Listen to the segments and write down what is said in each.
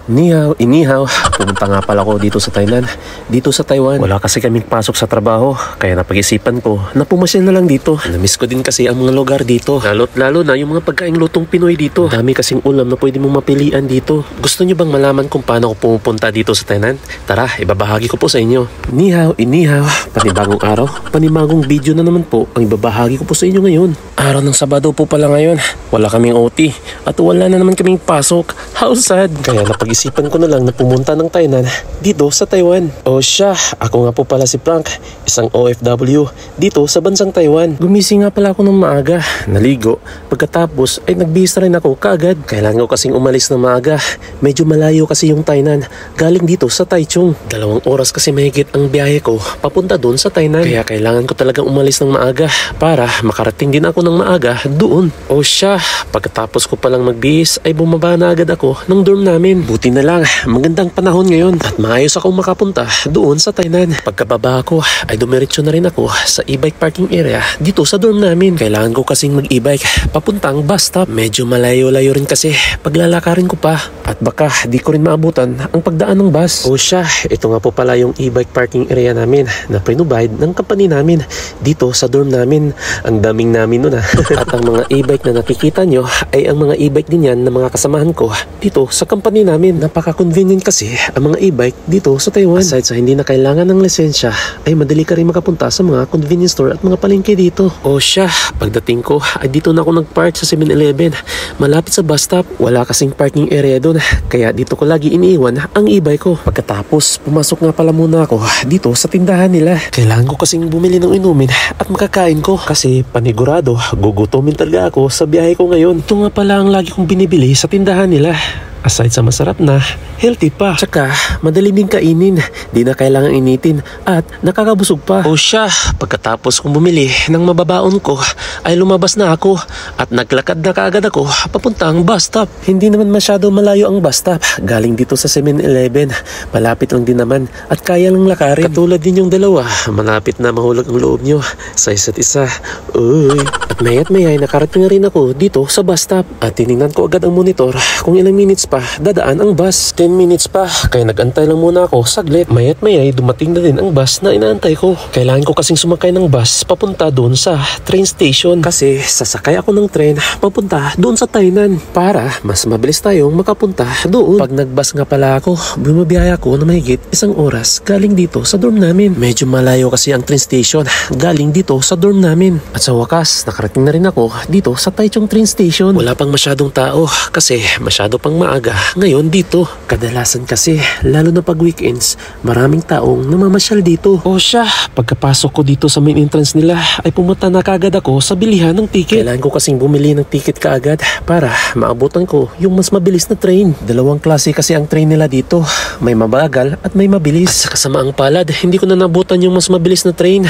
Ni hao, inihaw. Pumunta nga pala ako dito sa Thailand, dito sa Taiwan. Wala kasi kaming pasok sa trabaho, kaya napag-isipan ko na pumasyal na lang dito. Namiss ko din kasi ang mga lugar dito, lalo na yung mga pagkaing lutong Pinoy dito. Dami kasing ulam na pwede mong mapilian dito. Gusto nyo bang malaman kung paano ako pumupunta dito sa Thailand? Tara, ibabahagi ko po sa inyo. Ni hao, inihaw. Panibagong araw, panibagong video na naman po ang ibabahagi ko po sa inyo ngayon. Araw ng Sabado po pala ngayon. Wala kaming OT at wala na naman kaming pasok. How sad! Kaya napag-isipan ko na lang na pumunta ng Thailand dito sa Taiwan. O siya, ako nga po pala si Frank, isang OFW dito sa bansang Taiwan. Gumising nga pala ako ng maaga, naligo. Pagkatapos ay nagbihis na rin ako kaagad. Kailangan ko kasing umalis ng maaga. Medyo malayo kasi yung Thailand galing dito sa Taichung. 2 oras kasi mahigit ang biyahe ko papunta doon sa Thailand. Kaya kailangan ko talagang umalis ng maaga para makarating din ako ng maaga doon. O siya, pagkatapos ko palang magbihis ay bumaba na agad ako ng dorm namin. Buti na lang, magandang panahon ngayon at maayos akong makapunta doon sa Thailand. Pagkababa ko ay dumiretso na rin ako sa e-bike parking area dito sa dorm namin. Kailangan ko kasing mag-e-bike papuntang bus stop. Medyo malayo-layo rin kasi paglalakarin ko pa at baka di ko rin maabutan ang pagdaan ng bus. O siya, ito nga po pala yung e-bike parking area namin na pinubide ng company namin dito sa dorm namin. Ang daming namin nun at ang mga e-bike na nakikita nyo ay ang mga e-bike din yan ng mga kasamahan ko dito sa company namin. Napaka-convenient kasi ang mga e-bike dito sa Taiwan. Aside sa hindi na kailangan ng lisensya, ay madali ka rin makapunta sa mga convenience store at mga palengke dito. O siya, pagdating ko ay dito na ako nag-park sa 7-Eleven. Malapit sa bus stop, wala kasing parking area doon. Kaya dito ko lagi iniiwan ang e-bike ko. Pagkatapos, pumasok nga pala muna ako dito sa tindahan nila. Kailangan ko kasing bumili ng inumin at makakain ko kasi panigurado, gugutomin talaga ako sa biyahe ko ngayon. Ito nga pala ang lagi kong binibili sa tindahan nila. Aside sa masarap na, healthy pa. Tsaka, madali din kainin. Di na kailangang initin at nakakabusog pa. O siya, pagkatapos kong bumili ng mababaon ko, ay lumabas na ako at naglakad na kaagad ako papuntang bus stop. Hindi naman masyado malayo ang bus stop. Galing dito sa 7-Eleven. Malapit lang din naman at kaya lang lakarin. Katulad din yung dalawa, malapit na mahulog ang loob nyo sa isa't isa. Uy. At maya't mayay nakarating na rin ako dito sa bus stop. At tinignan ko agad ang monitor kung ilang minutes pa dadaan ang bus. 10 minutes pa, kaya nagantay lang muna ako saglit. Maya't mayay dumating na din ang bus na inaantay ko. Kailangan ko kasing sumakay ng bus papunta doon sa train station kasi sasakay ako ng train papunta doon sa Tainan para mas mabilis tayong makapunta doon. Pag nagbus nga pala ako, bumabiyaya ako na mahigit 1 oras galing dito sa dorm namin. Medyo malayo kasi ang train station galing dito sa dorm namin. At sa wakas, nakarating na rin ako dito sa Taichung train station. Wala pang masyadong tao kasi masyado pang maaga ngayon dito. Kadalasan kasi, lalo na pag weekends, maraming taong namamasyal dito. O siya, pagkapasok ko dito sa main entrance nila, ay pumunta na kaagad ako sa bilihan ng ticket. Kailangan ko kasing bumili ng ticket kaagad para maabutan ko yung mas mabilis na train. 2 klase kasi ang train nila dito. May mabagal at may mabilis. At sa kasamaang palad, hindi ko na nabutan yung mas mabilis na train.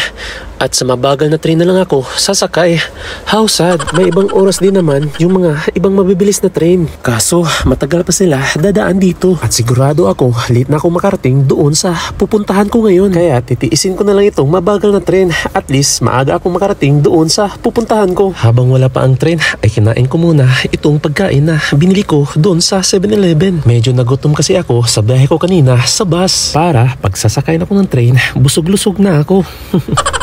At sa mabagal na train na lang ako sasakay. How sad, may ibang oras din naman yung mga ibang mabibilis na train. Kaso, matagal pa sila dadaan dito. At sigurado ako, late na ako makarating doon sa pupuntahan ko ngayon. Kaya titiisin ko na lang itong mabagal na tren. At least maaga ako makarating doon sa pupuntahan ko. Habang wala pa ang tren, ay kinain ko muna itong pagkain na binili ko doon sa 7-Eleven. Medyo nagutom kasi ako sa biyahe ko kanina sa bus. Para pagsasakay na ako ng train, busog-lusog na ako.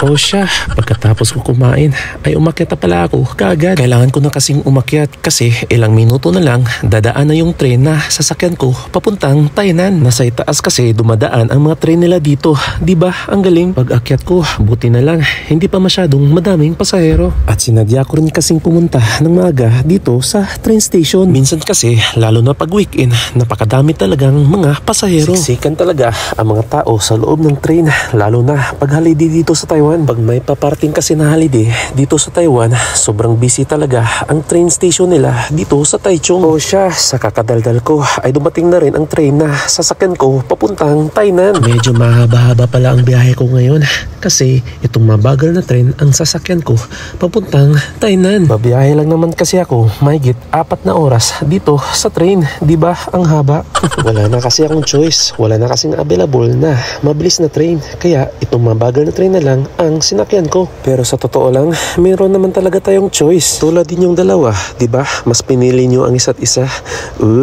O siya, pagkatapos ko kumain, ay umakyat na pala ako kaagad. Kailangan ko na kasing umakyat kasi ilang minuto na lang dadaan na yung train na sasakyan ko papuntang Tainan. Nasa itaas kasi dumadaan ang mga train nila dito. Diba? Ang galing. Pag akyat ko, buti na lang hindi pa masyadong madaming pasahero. At sinadya ko rin kasing pumunta ng maaga dito sa train station. Minsan kasi, lalo na pag weekend, napakadami talagang mga pasahero. Siksikan talaga ang mga tao sa loob ng train, lalo na pag holiday dito sa Taiwan. Pag may paparting kasi na holiday dito sa Taiwan, sobrang busy talaga ang train station nila dito sa Taichung. O siya, sa kakadaldal ko ay dumating na rin ang train na sasakyan ko papuntang Tainan. Medyo mahaba-haba pala ang biyahe ko ngayon kasi itong mabagal na train ang sasakyan ko papuntang Tainan. Babiyahe lang naman kasi ako mahigit 4 na oras dito sa train. Diba? Ang haba. Wala na kasi akong choice. Wala na kasing available na mabilis na train. Kaya itong mabagal na train na lang ang sinakyan ko. Pero sa totoo lang, meron naman talaga tayong choice. Tulad din yung dalawa. Diba? Mas pinili nyo ang isa't isa.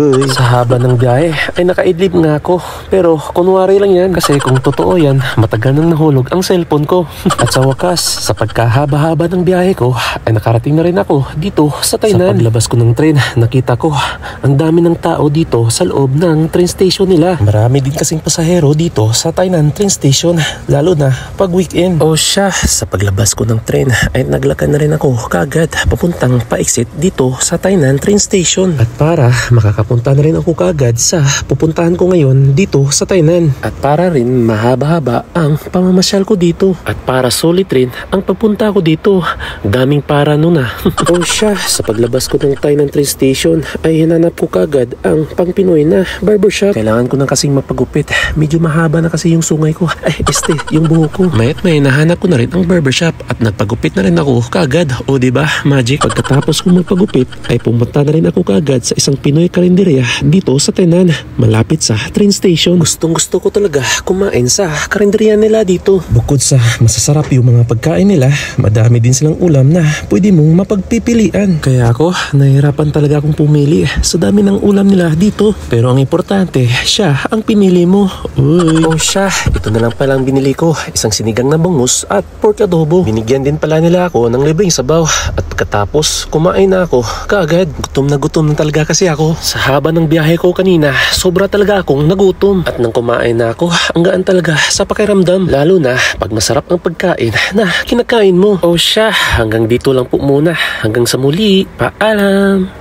Uy. Sa haba ng biyahe ay nakaidlip nga ako. Pero kunwari lang yan kasi kung totoo yan, matagal nang nahulog ang cellphone ko. At sa wakas, sa pagkahaba-haba ng biyahe ko, ay nakarating na rin ako dito sa Tainan. Sa paglabas ko ng train, nakita ko ang dami ng tao dito sa loob ng train station nila. Marami din kasing pasahero dito sa Tainan train station, lalo na pag weekend. O siya, sa paglabas ko ng train ay naglakad na rin ako kaagad papuntang pa-exit dito sa Tainan train station. At para makakapunta na rin ako kaagad sa pupuntahan ko ngayon dito sa Tainan. At para rin mahaba-haba ang pamamasyal ko dito. At para sulit rin ang papunta ko dito. Daming para nun O siya, sa paglabas ko ng Tainan train station ay hinanap ko kaagad ang pang Pinoy na barbershop. Kailangan ko na kasing mapagupit. Medyo mahaba na kasi yung sungay ko. Ay, yung buhok ko. Mayat may nahanap ko na rin ang barbershop at nagpagupit na rin ako kaagad. O diba, magic? Pagkatapos kong magpagupit ay pumunta na rin ako kaagad sa isang Pinoy karinderya dito sa Tainan, malapit sa train station. Gustong gusto ko talaga kumain sa karinderya nila dito. Bukod sa masasarap yung mga pagkain nila, madami din silang ulam na pwede mong mapagpipilian. Kaya ako, nahihirapan talaga akong pumili sa dami ng ulam nila dito. Pero ang importante, siya ang pinili mo. Uy. O siya, ito na lang palang binili ko. Isang sinigang na bangus at pork adobo. Binigyan din pala nila ako ng libreng sabaw. At pagkatapos, kumain na ako kaagad. Gutom na talaga kasi ako. Sa haba ng biyahe ko kanina, sobra talaga akong nagutom. At nang kumain na ako, ang gaan talaga sa pakiramdam. Lalo na pag masarap ang pagkain na kinakain mo. O siya, hanggang dito lang po muna. Hanggang sa muli. Paalam!